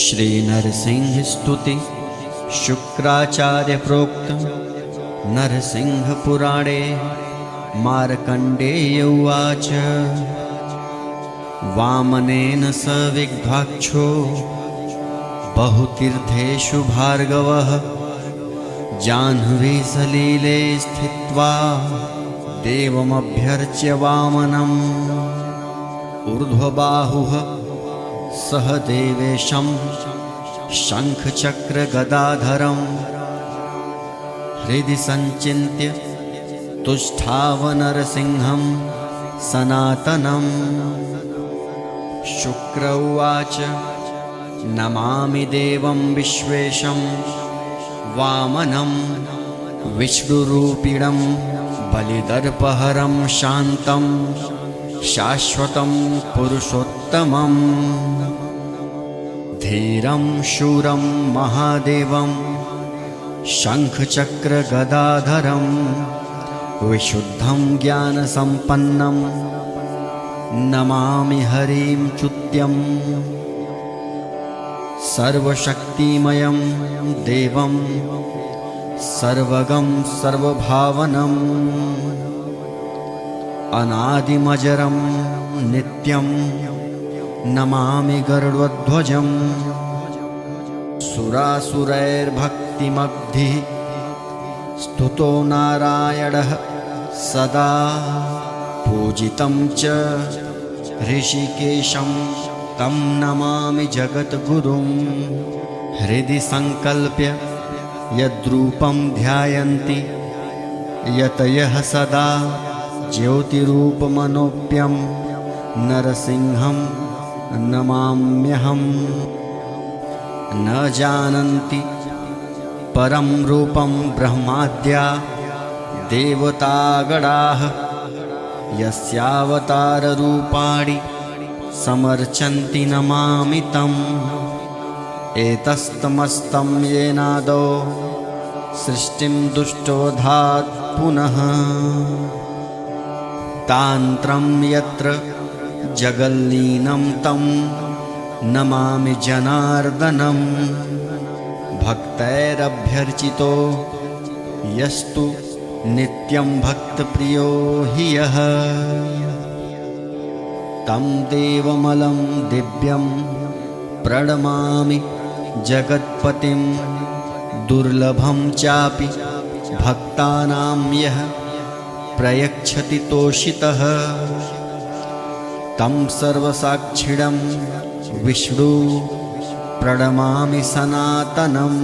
श्रीनरसिंह स्तुति शुक्राचार्य प्रोक्त नरसिंह पुराणे मार्कण्डेय उवाच वामनेन स विग्धाक्षो बहुतीर्थेषु भार्गवः जाह्नवी सलीले स्थित्वा देवमभ्यर्च्य वामनम् ऊर्ध्वबाहुः सह देवेशं शङ्खचक्रगदाधरं हृदि सञ्चिन्त्य तुष्ठाव नरसिंहं सनातनम् शुक्र उवाच नमामि देवं विश्वेशं वामनं विष्णुरूपिणं बलिदर्पहरं शान्तं शाश्वतं पुरुषोत्तमम् धीरं शूरं महादेवं शङ्खचक्रगदाधरं विशुद्धं ज्ञानसम्पन्नं नमामि हरिं च्युत्यम् सर्वशक्तिमयं देवं सर्वगं सर्वभावनम् अनादिमजरं नित्यं नमामि गरुडध्वजं सुरासुरैर्भक्तिमग्धिः स्तुतो नारायणः सदा पूजितं च ऋषिकेशं तं नमामि जगद्गुरुं हृदि संकल्प्य यद्रूपं ध्यायन्ति यतयः सदा ज्योतिरूपमनोप्यं नरसिंहं नमाम्यहम् न जानन्ति परं रूपं ब्रह्माद्या देवतागणाः यस्यावताररूपाणि समर्चन्ति नमामि तम् एतस्तमस्तं येनादौ सृष्टिं दुष्टोधात् पुनः तान्त्रं यत्र जगल्लीनं तं नमामि जनार्दनं भक्तैरभ्यर्चितो यस्तु नित्यं भक्तप्रियो हि यः तं देवमलं दिव्यं प्रणमामि जगत्पतिं दुर्लभं चापि भक्तानां यः प्रयच्छति तोषितः तं सर्वसाक्षिणं विष्णु प्रणमामि सनातनम्।